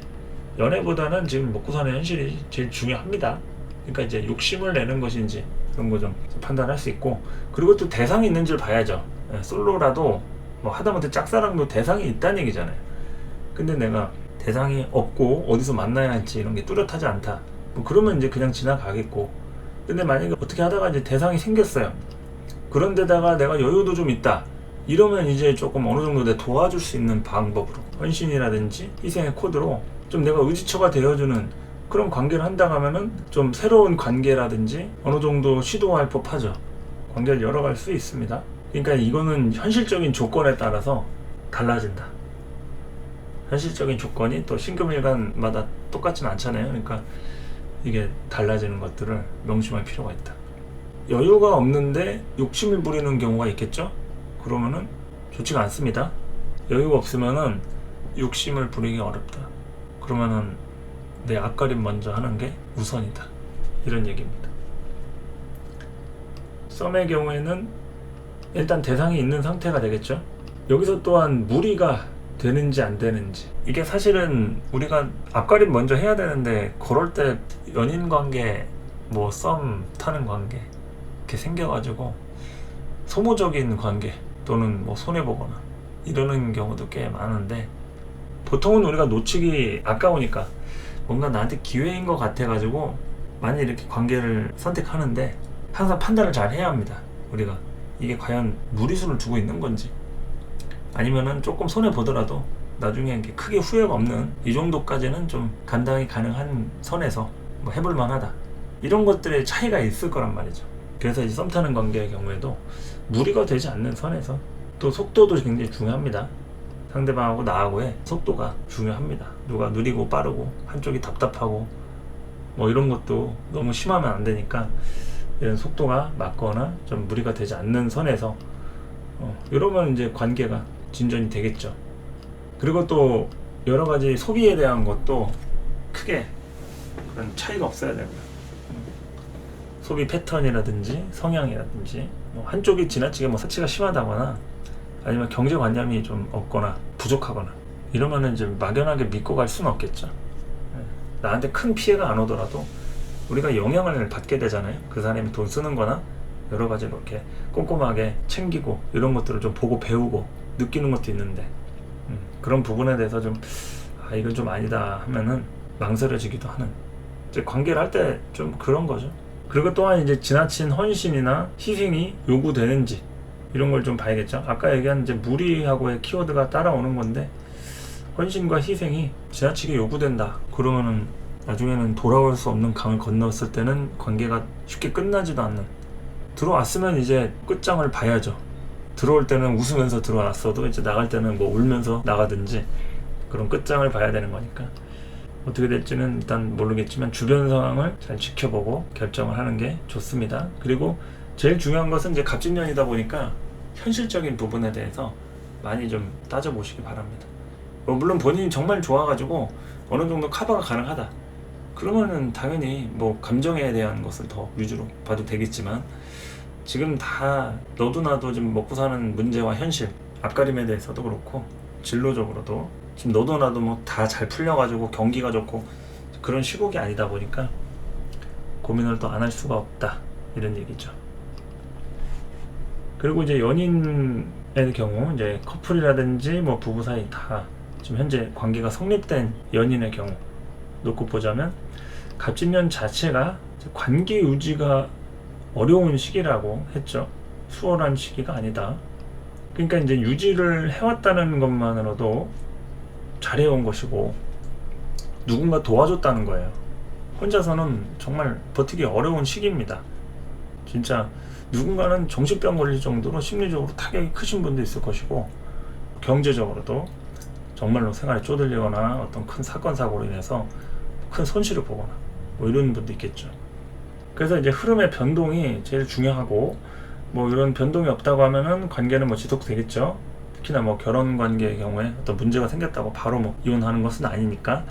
S1: 연애보다는 지금 먹고 사는 현실이 제일 중요합니다. 그러니까 이제 욕심을 내는 것인지 그런 거 좀 판단할 수 있고 그리고 또 대상이 있는지를 봐야죠. 솔로라도 뭐 하다못해 짝사랑도 대상이 있다는 얘기잖아요. 근데 내가 대상이 없고 어디서 만나야 할지 이런 게 뚜렷하지 않다. 뭐 그러면 이제 그냥 지나가겠고 근데 만약에 어떻게 하다가 이제 대상이 생겼어요. 그런데다가 내가 여유도 좀 있다. 이러면 이제 조금 어느 정도 내 도와줄 수 있는 방법으로 헌신이라든지 희생의 코드로 좀 내가 의지처가 되어주는 그런 관계를 한다고 하면은 좀 새로운 관계라든지 어느 정도 시도할 법하죠. 관계를 열어갈 수 있습니다. 그러니까 이거는 현실적인 조건에 따라서 달라진다. 현실적인 조건이 또 신금일간마다 똑같지는 않잖아요. 그러니까 이게 달라지는 것들을 명심할 필요가 있다. 여유가 없는데 욕심을 부리는 경우가 있겠죠? 그러면은 좋지가 않습니다. 여유가 없으면은 욕심을 부리기 어렵다. 그러면은 내 앞가림 먼저 하는 게 우선이다. 이런 얘기입니다. 썸의 경우에는 일단 대상이 있는 상태가 되겠죠? 여기서 또한 무리가 되는지 안 되는지 이게 사실은 우리가 앞가림 먼저 해야 되는데 그럴 때 연인 관계 뭐 썸 타는 관계 이렇게 생겨가지고 소모적인 관계 또는 뭐 손해보거나 이러는 경우도 꽤 많은데 보통은 우리가 놓치기 아까우니까 뭔가 나한테 기회인 것 같아가지고 많이 이렇게 관계를 선택하는데 항상 판단을 잘 해야 합니다. 우리가 이게 과연 무리수를 두고 있는 건지 아니면은 조금 손해보더라도 나중에 이렇게 크게 후회가 없는 이 정도까지는 좀 감당이 가능한 선에서 뭐 해볼만 하다 이런 것들의 차이가 있을 거란 말이죠. 그래서 이제 썸 타는 관계의 경우에도 무리가 되지 않는 선에서 또 속도도 굉장히 중요합니다. 상대방하고 나하고의 속도가 중요합니다. 누가 느리고 빠르고 한쪽이 답답하고 뭐 이런 것도 너무 심하면 안 되니까 이런 속도가 맞거나 좀 무리가 되지 않는 선에서 이러면 이제 관계가 진전이 되겠죠. 그리고 또 여러 가지 소비에 대한 것도 크게 그런 차이가 없어야 되고요. 소비 패턴이라든지 성향이라든지 뭐 한쪽이 지나치게 뭐 사치가 심하다거나 아니면 경제관념이 좀 없거나 부족하거나 이러면은 이제 막연하게 믿고 갈 수는 없겠죠. 나한테 큰 피해가 안 오더라도 우리가 영향을 받게 되잖아요. 그 사람이 돈 쓰는 거나 여러 가지로 이렇게 꼼꼼하게 챙기고 이런 것들을 좀 보고 배우고 느끼는 것도 있는데 그런 부분에 대해서 좀 이건 좀 아니다 하면은 망설여지기도 하는 이제 관계를 할 때 좀 그런 거죠. 그리고 또한 이제 지나친 헌신이나 희생이 요구되는지 이런 걸 좀 봐야겠죠. 아까 얘기한 이제 무리하고의 키워드가 따라오는 건데, 헌신과 희생이 지나치게 요구된다 그러면은 나중에는 돌아올 수 없는 강을 건넜을 때는 관계가 쉽게 끝나지도 않는, 들어왔으면 이제 끝장을 봐야죠. 들어올 때는 웃으면서 들어왔어도 이제 나갈 때는 뭐 울면서 나가든지 그런 끝장을 봐야 되는 거니까, 어떻게 될지는 일단 모르겠지만 주변 상황을 잘 지켜보고 결정을 하는 게 좋습니다. 그리고 제일 중요한 것은 이제 갑진년이다 보니까 현실적인 부분에 대해서 많이 좀 따져보시기 바랍니다. 물론 본인이 정말 좋아가지고 어느 정도 커버가 가능하다 그러면은 당연히 뭐 감정에 대한 것을 더 위주로 봐도 되겠지만, 지금 다 너도 나도 지금 먹고 사는 문제와 현실, 앞가림에 대해서도 그렇고 진로적으로도 지금 너도 나도 뭐 다 잘 풀려가지고 경기가 좋고 그런 시국이 아니다 보니까 고민을 또 안 할 수가 없다 이런 얘기죠. 그리고 이제 연인의 경우, 이제 커플이라든지 뭐 부부 사이 다 지금 현재 관계가 성립된 연인의 경우 놓고 보자면, 갑진년 자체가 관계 유지가 어려운 시기라고 했죠. 수월한 시기가 아니다. 그러니까 이제 유지를 해왔다는 것만으로도 잘해온 것이고 누군가 도와줬다는 거예요. 혼자서는 정말 버티기 어려운 시기입니다. 진짜 누군가는 정신병 걸릴 정도로 심리적으로 타격이 크신 분도 있을 것이고, 경제적으로도 정말로 생활에 쪼들리거나 어떤 큰 사건 사고로 인해서 큰 손실을 보거나 뭐 이런 분도 있겠죠. 그래서 이제 흐름의 변동이 제일 중요하고, 뭐 이런 변동이 없다고 하면은 관계는 뭐 지속되겠죠. 특히나 뭐 결혼 관계의 경우에 어떤 문제가 생겼다고 바로 뭐 이혼하는 것은 아니니까.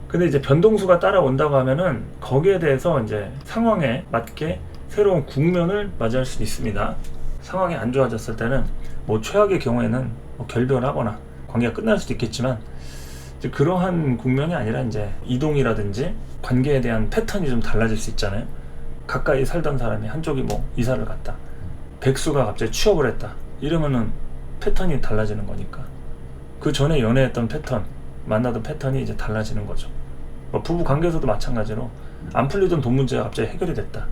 S1: 근데 이제 변동수가 따라온다고 하면은 거기에 대해서 이제 상황에 맞게 새로운 국면을 맞이할 수도 있습니다. 상황이 안 좋아졌을 때는 뭐 최악의 경우에는 뭐 결별하거나 관계가 끝날 수도 있겠지만, 이제 그러한 국면이 아니라 이제 이동이라든지 관계에 대한 패턴이 좀 달라질 수 있잖아요. 가까이 살던 사람이 한쪽이 뭐 이사를 갔다, 백수가 갑자기 취업을 했다 이러면은 패턴이 달라지는 거니까, 그 전에 연애했던 패턴, 만나던 패턴이 이제 달라지는 거죠. 뭐 부부 관계에서도 마찬가지로 안 풀리던 돈 문제가 갑자기 해결이 됐다,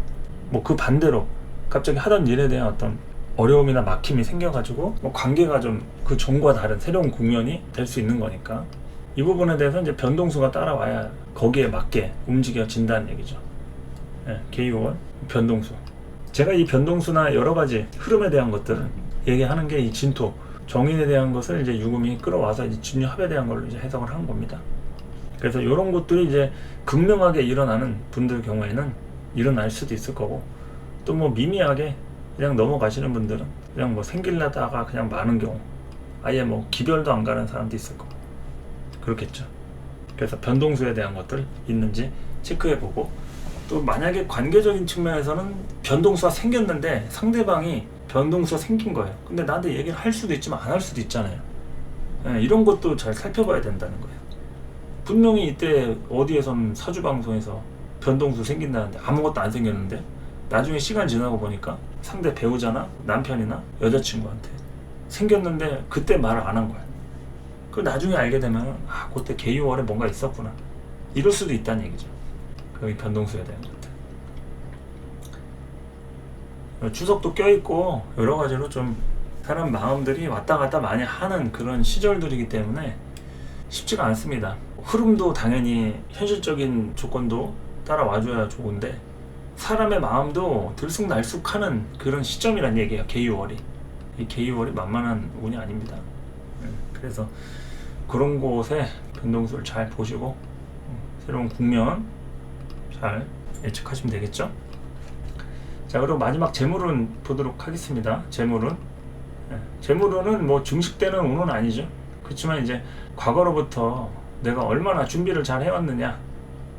S1: 뭐 그 반대로 갑자기 하던 일에 대한 어떤 어려움이나 막힘이 생겨가지고 뭐 관계가 좀 그 전과 다른 새로운 국면이 될 수 있는 거니까, 이 부분에 대해서 이제 변동수가 따라와야 거기에 맞게 움직여진다는 얘기죠. K1 변동수. 제가 이 변동수나 여러 가지 흐름에 대한 것들을 얘기하는 게 이 진토, 정인에 대한 것을 이제 유금이 끌어와서 이제 진유합에 대한 걸로 이제 해석을 한 겁니다. 그래서 이런 것들이 이제 극명하게 일어나는 분들 경우에는 일어날 수도 있을 거고, 또 뭐 미미하게 그냥 넘어가시는 분들은 그냥 뭐 생길라다가 그냥 많은 경우, 아예 뭐 기별도 안 가는 사람도 있을 거고 그렇겠죠. 그래서 변동수에 대한 것들 있는지 체크해보고, 또 만약에 관계적인 측면에서는 변동수가 생겼는데 상대방이 변동수가 생긴 거예요. 근데 나한테 얘기를 할 수도 있지만 안 할 수도 있잖아요. 이런 것도 잘 살펴봐야 된다는 거예요. 분명히 이때 어디에선 사주방송에서 변동수 생긴다는데 아무것도 안 생겼는데, 나중에 시간 지나고 보니까 상대 배우자나 남편이나 여자친구한테 생겼는데 그때 말을 안 한 거야. 그 나중에 알게 되면 그때 개유월에 뭔가 있었구나 이럴 수도 있다는 얘기죠. 그 변동수에 대한 것들. 추석도 껴있고 여러 가지로 좀 사람 마음들이 왔다 갔다 많이 하는 그런 시절들이기 때문에 쉽지가 않습니다. 흐름도 당연히 현실적인 조건도 따라와줘야 좋은데, 사람의 마음도 들쑥날쑥하는 그런 시점이란 얘기예요. 개유월이. 이 개유월이 만만한 운이 아닙니다. 그래서 그런 곳에 변동수를 잘 보시고 새로운 국면 잘 예측하시면 되겠죠. 자, 그리고 마지막 재물운 보도록 하겠습니다. 재물운. 재물운은 뭐 증식되는 운은 아니죠. 그렇지만 이제 과거로부터 내가 얼마나 준비를 잘 해왔느냐,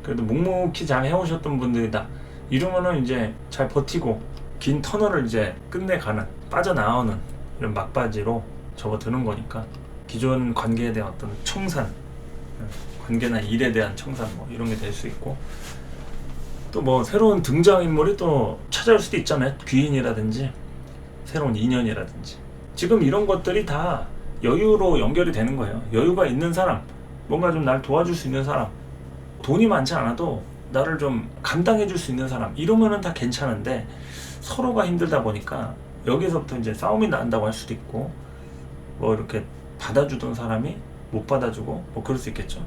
S1: 그래도 묵묵히 잘 해오셨던 분들이다 이러면은 이제 잘 버티고 긴 터널을 이제 끝내가는, 빠져나오는 이런 막바지로 접어드는 거니까, 기존 관계에 대한 어떤 청산, 관계나 일에 대한 청산 뭐 이런 게 될 수 있고, 또 뭐 새로운 등장인물이 또 찾아올 수도 있잖아요. 귀인이라든지 새로운 인연이라든지. 지금 이런 것들이 다 여유로 연결이 되는 거예요. 여유가 있는 사람, 뭔가 좀 날 도와줄 수 있는 사람, 돈이 많지 않아도 나를 좀 감당해 줄 수 있는 사람, 이러면은 다 괜찮은데 서로가 힘들다 보니까 여기서부터 이제 싸움이 난다고 할 수도 있고, 뭐 이렇게 받아주던 사람이 못 받아주고 뭐 그럴 수 있겠죠.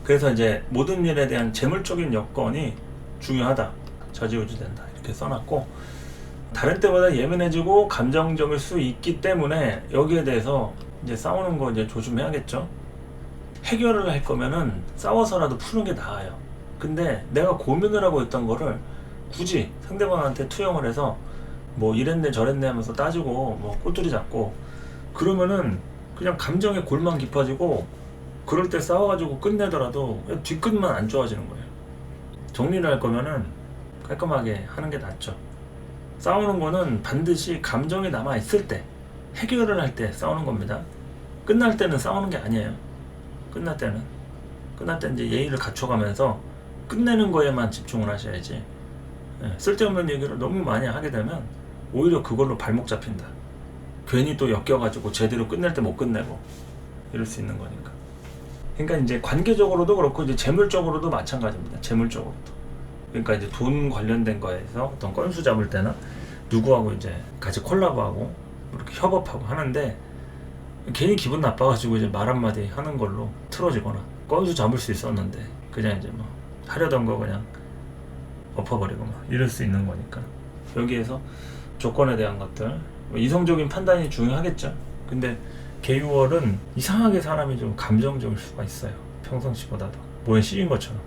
S1: 그래서 이제 모든 일에 대한 재물적인 여건이 중요하다, 좌지우지된다 이렇게 써놨고, 다른 때보다 예민해지고 감정적일 수 있기 때문에 여기에 대해서 이제 싸우는 거 이제 조심해야겠죠. 해결을 할 거면은 싸워서라도 푸는 게 나아요. 근데 내가 고민을 하고 있던 거를 굳이 상대방한테 투영을 해서 뭐 이랬네 저랬네 하면서 따지고 뭐 꼬투리 잡고 그러면은 그냥 감정의 골만 깊어지고, 그럴 때 싸워가지고 끝내더라도 뒤끝만 안 좋아지는 거예요. 정리를 할 거면은 깔끔하게 하는 게 낫죠. 싸우는 거는 반드시 감정이 남아있을 때, 해결을 할 때 싸우는 겁니다. 끝날 때는 싸우는 게 아니에요. 끝날 때는 이제 예의를 갖춰가면서 끝내는 거에만 집중을 하셔야지, 쓸데없는 얘기를 너무 많이 하게 되면 오히려 그걸로 발목 잡힌다. 괜히 또 엮여가지고 제대로 끝낼 때 못 끝내고 이럴 수 있는 거니까. 그러니까 이제 관계적으로도 그렇고 이제 재물적으로도 마찬가지입니다. 재물적으로도. 그러니까 이제 돈 관련된 거에서 어떤 건수 잡을 때는 누구하고 이제 같이 콜라보하고 이렇게 협업하고 하는데, 괜히 기분 나빠가지고 이제 말 한마디 하는 걸로 틀어지거나, 건수 잡을 수 있었는데 그냥 이제 뭐 하려던 거 그냥 엎어버리고 막 이럴 수 있는 거니까. 여기에서 조건에 대한 것들, 뭐 이성적인 판단이 중요하겠죠. 근데 개유월은 이상하게 사람이 좀 감정적일 수가 있어요. 평상시보다도 뭐에 씌인 것처럼.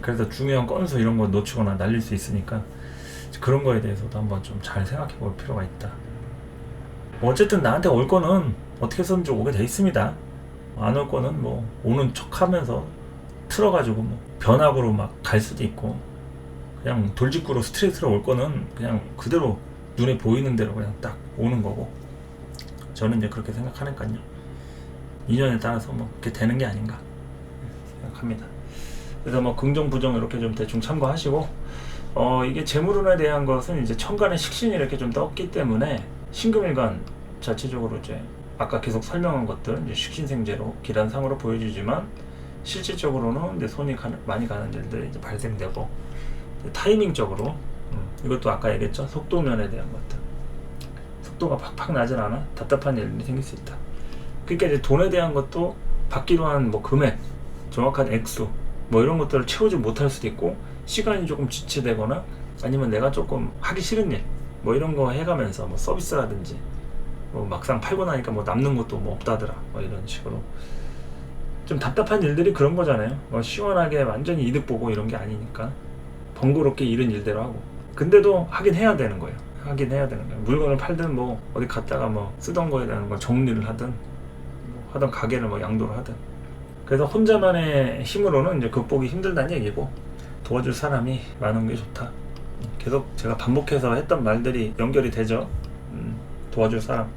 S1: 그래서 중요한 건수 이런 거 놓치거나 날릴 수 있으니까 그런 거에 대해서도 한번 좀 잘 생각해 볼 필요가 있다. 어쨌든 나한테 올 거는 어떻게 해서든 좀 오게 돼 있습니다. 안 올 거는 뭐 오는 척 하면서 틀어가지고 뭐 변학으로 막 갈 수도 있고, 그냥 돌직구로 스트레이트로 올 거는 그냥 그대로 눈에 보이는 대로 그냥 딱 오는 거고, 저는 이제 그렇게 생각하니까요. 인연에 따라서 뭐 그렇게 되는 게 아닌가 생각합니다. 그래서 뭐 긍정 부정 이렇게 좀 대충 참고하시고, 이게 재물운에 대한 것은 이제 천간에 식신이 이렇게 좀 떴기 때문에 신금일간 자체적으로 이제 아까 계속 설명한 것들 이제 식신생재로 기란상으로 보여주지만, 실질적으로는 이제 손이 많이 가는 일들이 이제 발생되고, 타이밍적으로 이것도 아까 얘기했죠. 속도면에 대한 것들, 속도가 팍팍 나질 않아 답답한 일이 생길 수 있다. 그러니까 이제 돈에 대한 것도 받기로 한 뭐 금액, 정확한 액수 뭐 이런 것들을 채우지 못할 수도 있고, 시간이 조금 지체되거나 아니면 내가 조금 하기 싫은 일 뭐 이런 거 해가면서 뭐 서비스라든지 뭐 막상 팔고 나니까 뭐 남는 것도 뭐 없다더라 뭐 이런 식으로 좀 답답한 일들이 그런 거잖아요. 뭐 시원하게 완전히 이득 보고 이런 게 아니니까 번거롭게 일은 일대로 하고, 근데도 하긴 해야 되는 거예요. 하긴 해야 되는 거예요. 물건을 팔든 뭐 어디 갔다가 뭐 쓰던 거에 대한 걸 정리를 하든 뭐 하던 가게를 뭐 양도를 하든. 그래서 혼자만의 힘으로는 이제 극복이 힘들다는 얘기고, 도와줄 사람이 많은 게 좋다. 계속 제가 반복해서 했던 말들이 연결이 되죠. 도와줄 사람,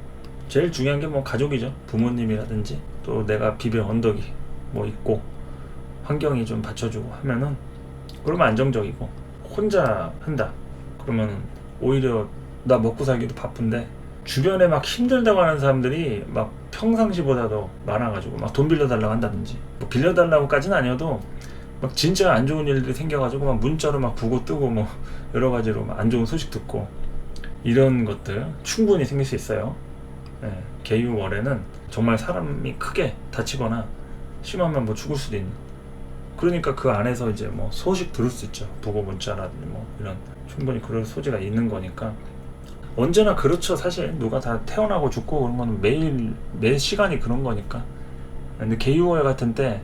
S1: 제일 중요한 게 뭐 가족이죠. 부모님이라든지 또 내가 비빌 언덕이 뭐 있고 환경이 좀 받쳐주고 하면은, 그러면 안정적이고. 혼자 한다 그러면 오히려 나 먹고 살기도 바쁜데 주변에 막 힘들다고 하는 사람들이 막 평상시보다도 많아가지고 막 돈 빌려달라고 한다든지, 뭐 빌려달라고까지는 아니어도 막 진짜 안 좋은 일들이 생겨가지고 막 문자로 막 부고 뜨고 뭐 여러 가지로 막 안 좋은 소식 듣고, 이런 것들 충분히 생길 수 있어요. 개유월에는 정말 사람이 크게 다치거나 심하면 뭐 죽을 수도 있는, 그러니까 그 안에서 이제 뭐 소식 들을 수 있죠. 부고 문자라든지 뭐 이런 충분히 그럴 소지가 있는 거니까. 언제나 그렇죠. 사실 누가 다 태어나고 죽고 그런 건 매일 매 시간이 그런 거니까. 근데 개유월 같은 때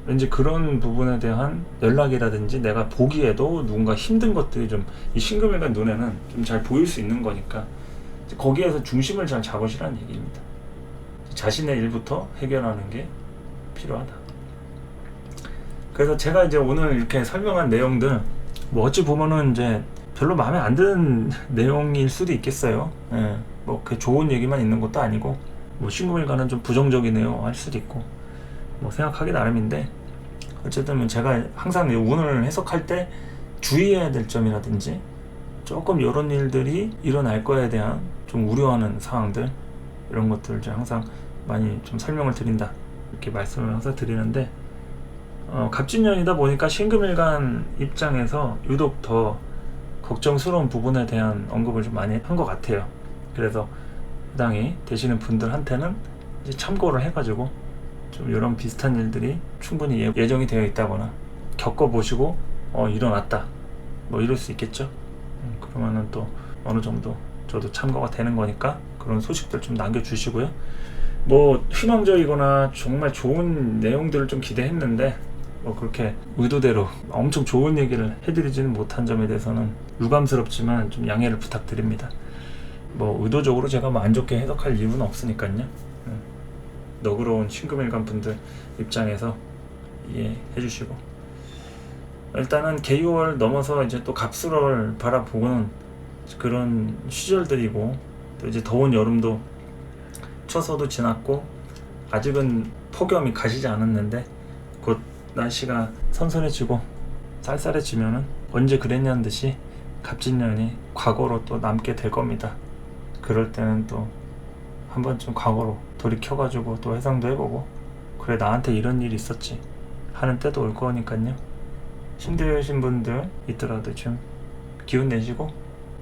S1: 왠지 그런 부분에 대한 연락이라든지 내가 보기에도 누군가 힘든 것들이 좀 이 신금일간 눈에는 좀 잘 보일 수 있는 거니까, 거기에서 중심을 잘 잡으시라는 얘기입니다. 자신의 일부터 해결하는 게 필요하다. 그래서 제가 이제 오늘 이렇게 설명한 내용들 뭐 어찌 보면은 이제 별로 마음에 안 드는 내용일 수도 있겠어요. 뭐 그 좋은 얘기만 있는 것도 아니고, 뭐 신금일간은 좀 부정적이네요 할 수도 있고, 뭐 생각하기 나름인데, 어쨌든 제가 항상 운을 해석할 때 주의해야 될 점이라든지 조금 이런 일들이 일어날 거에 대한 좀 우려하는 상황들, 이런 것들을 항상 많이 좀 설명을 드린다 이렇게 말씀을 항상 드리는데, 갑진년이다 보니까 신금일간 입장에서 유독 더 걱정스러운 부분에 대한 언급을 좀 많이 한 것 같아요. 그래서 해당이 되시는 분들한테는 이제 참고를 해가지고 좀 이런 비슷한 일들이 충분히 예정이 되어 있다거나 겪어보시고 일어났다 뭐 이럴 수 있겠죠. 그러면은 또 어느 정도 저도 참고가 되는 거니까 그런 소식들 좀 남겨주시고요. 뭐 희망적이거나 정말 좋은 내용들을 좀 기대했는데 뭐 그렇게 의도대로 엄청 좋은 얘기를 해드리지는 못한 점에 대해서는 유감스럽지만 좀 양해를 부탁드립니다. 뭐 의도적으로 제가 뭐 안 좋게 해석할 이유는 없으니까요. 너그러운 신금일간 분들 입장에서 이해해 주시고, 일단은 개유월 넘어서 이제 또 갑술을 바라보는 그런 시절들이고, 또 이제 더운 여름도 추워서도 지났고 아직은 폭염이 가시지 않았는데 곧 날씨가 선선해지고 쌀쌀해지면은 언제 그랬냐는 듯이 갑진년이 과거로 또 남게 될 겁니다. 그럴 때는 또 한 번쯤 과거로 돌이켜가지고 또 회상도 해보고, 그래 나한테 이런 일이 있었지 하는 때도 올 거니까요. 힘드신 분들 있더라도 좀 기운 내시고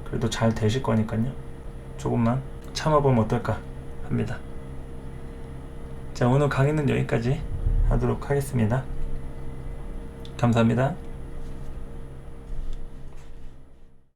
S1: 그래도 잘 되실 거니까요. 조금만 참아보면 어떨까 합니다. 자, 오늘 강의는 여기까지 하도록 하겠습니다. 감사합니다.